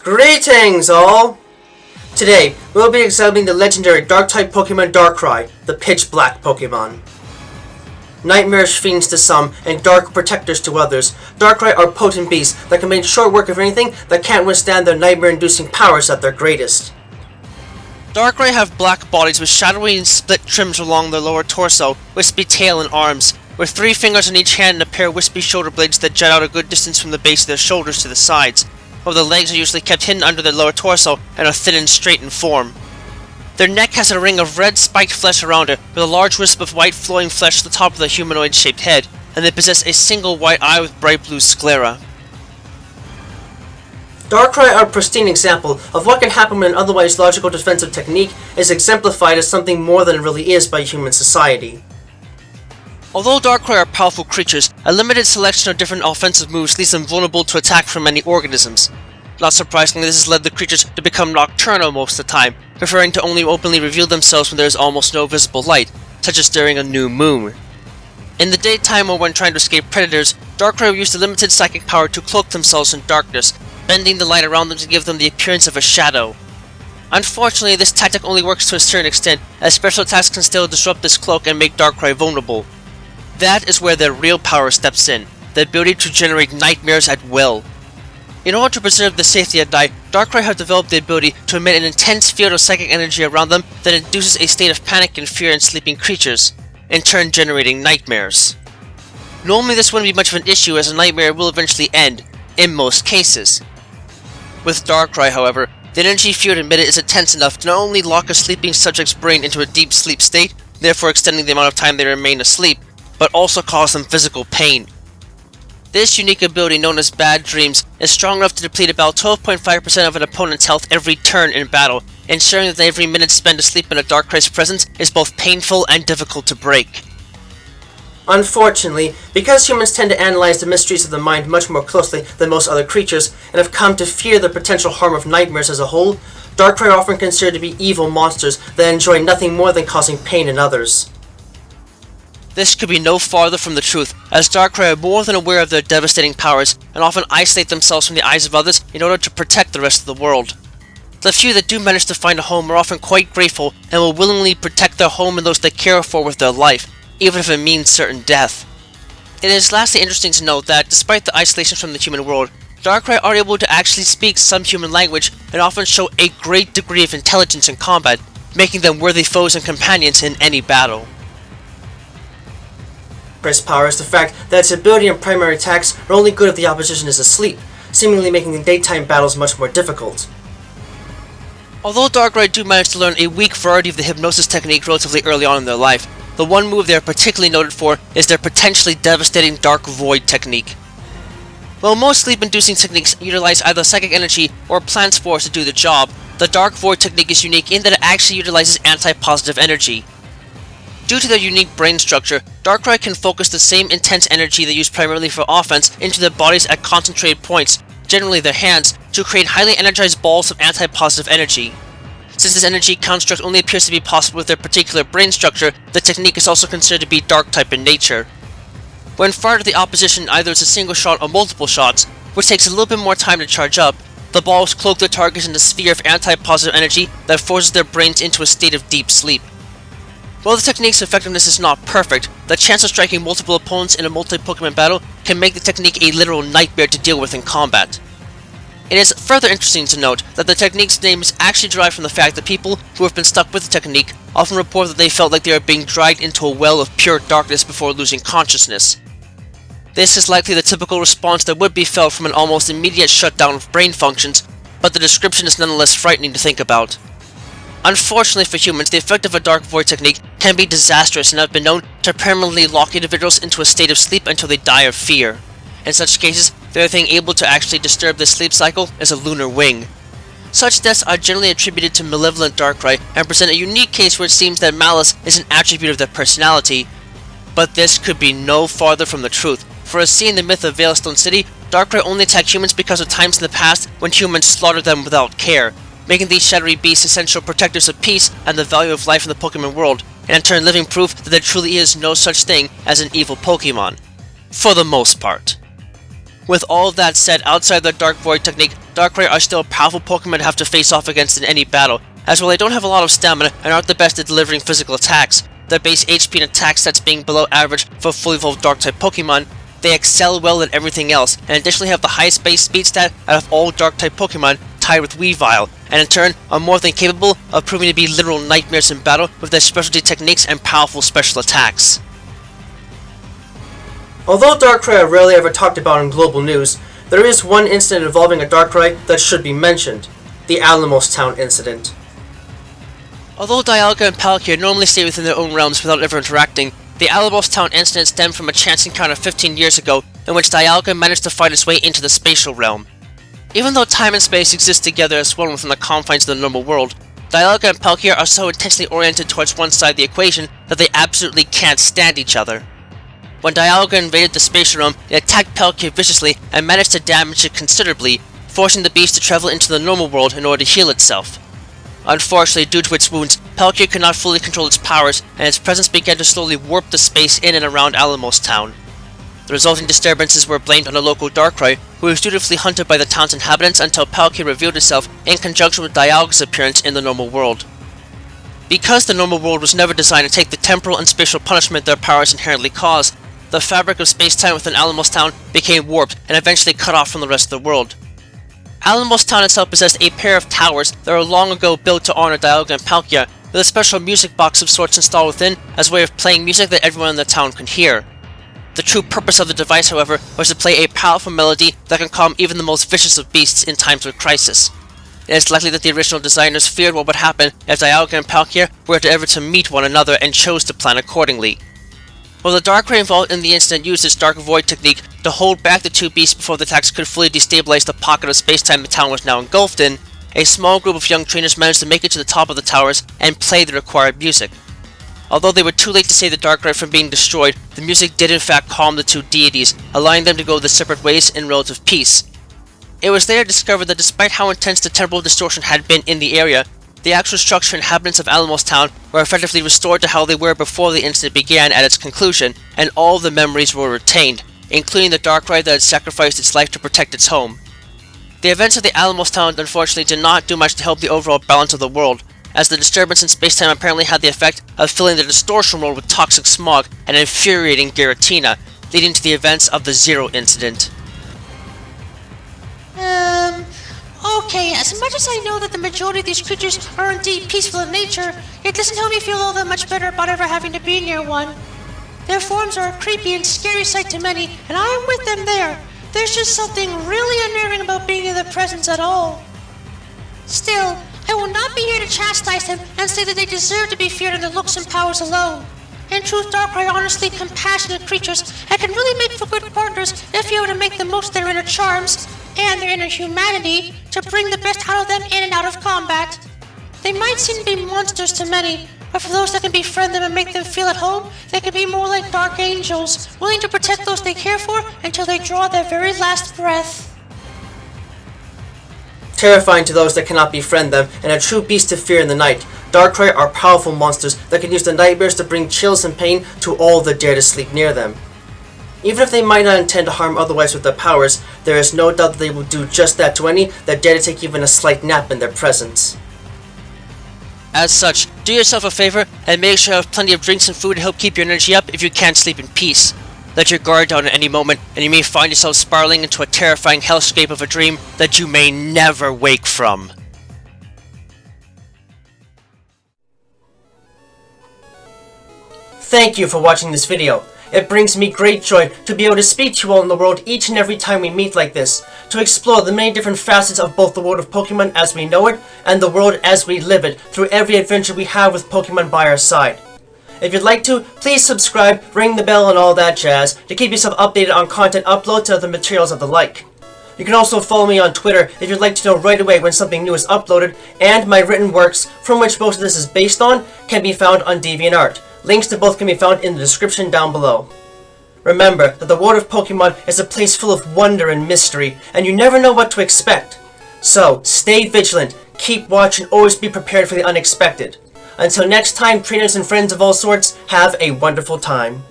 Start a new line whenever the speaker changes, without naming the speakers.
Greetings, all! Today, we'll be examining the legendary Dark-type Pokemon Darkrai, the Pitch-Black Pokémon. Nightmarish fiends to some, and dark protectors to others, Darkrai are potent beasts that can make short work of anything that can't withstand their nightmare-inducing powers at their greatest.
Darkrai have black bodies with shadowy and split trims along their lower torso, wispy tail and arms, with 3 fingers on each hand and a pair of wispy shoulder blades that jut out a good distance from the base of their shoulders to the sides, while the legs are usually kept hidden under their lower torso and are thin and straight in form. Their neck has a ring of red spiked flesh around it, with a large wisp of white flowing flesh at the top of the humanoid-shaped head, and they possess a single white eye with bright blue sclera.
Darkrai are a pristine example of what can happen when an otherwise logical defensive technique is exemplified as something more than it really is by human society.
Although Darkrai are powerful creatures, a limited selection of different offensive moves leaves them vulnerable to attack from many organisms. Not surprisingly, this has led the creatures to become nocturnal most of the time, preferring to only openly reveal themselves when there is almost no visible light, such as during a new moon. In the daytime or when trying to escape predators, Darkrai will use the limited psychic power to cloak themselves in darkness, bending the light around them to give them the appearance of a shadow. Unfortunately, this tactic only works to a certain extent, as special attacks can still disrupt this cloak and make Darkrai vulnerable. That is where their real power steps in, the ability to generate nightmares at will. In order to preserve the safety at night, Darkrai have developed the ability to emit an intense field of psychic energy around them that induces a state of panic and fear in sleeping creatures, in turn generating nightmares. Normally this wouldn't be much of an issue, as a nightmare will eventually end, in most cases. With Darkrai, however, the energy field emitted is intense enough to not only lock a sleeping subject's brain into a deep sleep state, therefore extending the amount of time they remain asleep, but also cause them physical pain. This unique ability, known as Bad Dreams, is strong enough to deplete about 12.5% of an opponent's health every turn in battle, ensuring that every minute spent asleep in a Darkrai's presence is both painful and difficult to break.
Unfortunately, because humans tend to analyze the mysteries of the mind much more closely than most other creatures, and have come to fear the potential harm of nightmares as a whole, Darkrai are often considered to be evil monsters that enjoy nothing more than causing pain in others.
This could be no farther from the truth, as Darkrai are more than aware of their devastating powers, and often isolate themselves from the eyes of others in order to protect the rest of the world. The few that do manage to find a home are often quite grateful, and will willingly protect their home and those they care for with their life, even if it means certain death. It is lastly interesting to note that, despite the isolation from the human world, Darkrai are able to actually speak some human language, and often show a great degree of intelligence in combat, making them worthy foes and companions in any battle.
Darkrai's power is the fact that its ability and primary attacks are only good if the opposition is asleep, seemingly making the daytime battles much more difficult.
Although Darkrai do manage to learn a weak variety of the hypnosis technique relatively early on in their life, the one move they are particularly noted for is their potentially devastating Dark Void technique. While most sleep-inducing techniques utilize either psychic energy or plant spores to do the job, the Dark Void technique is unique in that it actually utilizes anti-positive energy. Due to their unique brain structure, Darkrai can focus the same intense energy they use primarily for offense into their bodies at concentrated points, generally their hands, to create highly energized balls of anti-positive energy. Since this energy construct only appears to be possible with their particular brain structure, the technique is also considered to be Dark-type in nature. When fired at the opposition, either as a single shot or multiple shots, which takes a little bit more time to charge up, the balls cloak their targets in a sphere of anti-positive energy that forces their brains into a state of deep sleep. While the technique's effectiveness is not perfect, the chance of striking multiple opponents in a multi-Pokemon battle can make the technique a literal nightmare to deal with in combat. It is further interesting to note that the technique's name is actually derived from the fact that people who have been stuck with the technique often report that they felt like they are being dragged into a well of pure darkness before losing consciousness. This is likely the typical response that would be felt from an almost immediate shutdown of brain functions, but the description is nonetheless frightening to think about. Unfortunately for humans, the effect of a Dark Void technique can be disastrous and have been known to permanently lock individuals into a state of sleep until they die of fear. In such cases, the only thing able to actually disturb this sleep cycle is a lunar wing. Such deaths are generally attributed to malevolent Darkrai and present a unique case where it seems that malice is an attribute of their personality. But this could be no farther from the truth, for as seen in the myth of Veilstone City, Darkrai only attack humans because of times in the past when humans slaughtered them without care, making these shadowy beasts essential protectors of peace and the value of life in the Pokemon world, and in turn living proof that there truly is no such thing as an evil Pokemon. For the most part. With all of that said, outside the Dark Void technique, Darkrai are still powerful Pokemon to have to face off against in any battle, as well they don't have a lot of stamina and aren't the best at delivering physical attacks. Their base HP and attack stats being below average for fully evolved Dark-type Pokemon, they excel well at everything else, and additionally have the highest base speed stat out of all Dark-type Pokemon, tied with Weavile, and in turn are more than capable of proving to be literal nightmares in battle with their specialty techniques and powerful special attacks.
Although Darkrai are rarely ever talked about in global news, there is one incident involving a Darkrai that should be mentioned: the Alamos Town incident.
Although Dialga and Palkia normally stay within their own realms without ever interacting, the Alamos Town incident stemmed from a chance encounter 15 years ago in which Dialga managed to fight its way into the spatial realm. Even though time and space exist together as one within the confines of the normal world, Dialga and Palkia are so intensely oriented towards one side of the equation that they absolutely can't stand each other. When Dialga invaded the spatial realm, it attacked Palkia viciously and managed to damage it considerably, forcing the beast to travel into the normal world in order to heal itself. Unfortunately, due to its wounds, Palkia could not fully control its powers, and its presence began to slowly warp the space in and around Alamos Town. The resulting disturbances were blamed on a local Darkrai, who was dutifully hunted by the town's inhabitants until Palkia revealed itself in conjunction with Dialga's appearance in the normal world. Because the normal world was never designed to take the temporal and spatial punishment their powers inherently cause, the fabric of space-time within Alamos Town became warped and eventually cut off from the rest of the world. Alamos Town itself possessed a pair of towers that were long ago built to honor Dialga and Palkia, with a special music box of sorts installed within as a way of playing music that everyone in the town could hear. The true purpose of the device, however, was to play a powerful melody that can calm even the most vicious of beasts in times of crisis. It is likely that the original designers feared what would happen if Dialga and Palkia were ever to meet one another and chose to plan accordingly. While the Darkrai involved in the incident used its Dark Void technique to hold back the two beasts before the attacks could fully destabilize the pocket of space-time the town was now engulfed in, a small group of young trainers managed to make it to the top of the towers and play the required music. Although they were too late to save the Darkrai from being destroyed, the music did in fact calm the two deities, allowing them to go their separate ways in relative peace. It was there discovered that despite how intense the temporal distortion had been in the area, the actual structure and inhabitants of Alamos Town were effectively restored to how they were before the incident began at its conclusion, and all the memories were retained, including the Darkrai that had sacrificed its life to protect its home. The events of the Alamos Town unfortunately did not do much to help the overall balance of the world, as the disturbance in space-time apparently had the effect of filling the distortion world with toxic smog and infuriating Giratina, leading to the events of the Zero incident.
Okay, as much as I know that the majority of these creatures are indeed peaceful in nature, it doesn't help me feel all that much better about ever having to be near one. Their forms are a creepy and scary sight to many, and I am with them there. There's just something really unnerving about being in their presence at all. Still, I will not be here to chastise them and say that they deserve to be feared in their looks and powers alone. In truth, Darkrai are honestly compassionate creatures and can really make for good partners if you were to make the most of their inner charms and their inner humanity to bring the best out of them in and out of combat. They might seem to be monsters to many, but for those that can befriend them and make them feel at home, they can be more like dark angels, willing to protect those they care for until they draw their very last breath.
Terrifying to those that cannot befriend them, and a true beast to fear in the night, Darkrai are powerful monsters that can use the nightmares to bring chills and pain to all that dare to sleep near them. Even if they might not intend to harm otherwise with their powers, there is no doubt that they will do just that to any that dare to take even a slight nap in their presence.
As such, do yourself a favor and make sure you have plenty of drinks and food to help keep your energy up if you can't sleep in peace. Let your guard down at any moment, and you may find yourself spiraling into a terrifying hellscape of a dream that you may never wake from.
Thank you for watching this video. It brings me great joy to be able to speak to you all in the world each and every time we meet like this, to explore the many different facets of both the world of Pokemon as we know it, and the world as we live it, through every adventure we have with Pokemon by our side. If you'd like to, please subscribe, ring the bell and all that jazz, to keep yourself updated on content uploads and other materials of the like. You can also follow me on Twitter if you'd like to know right away when something new is uploaded, and my written works, from which most of this is based on, can be found on DeviantArt. Links to both can be found in the description down below. Remember that the world of Pokemon is a place full of wonder and mystery, and you never know what to expect. So, stay vigilant, keep watch, and always be prepared for the unexpected. Until next time, trainers and friends of all sorts, have a wonderful time.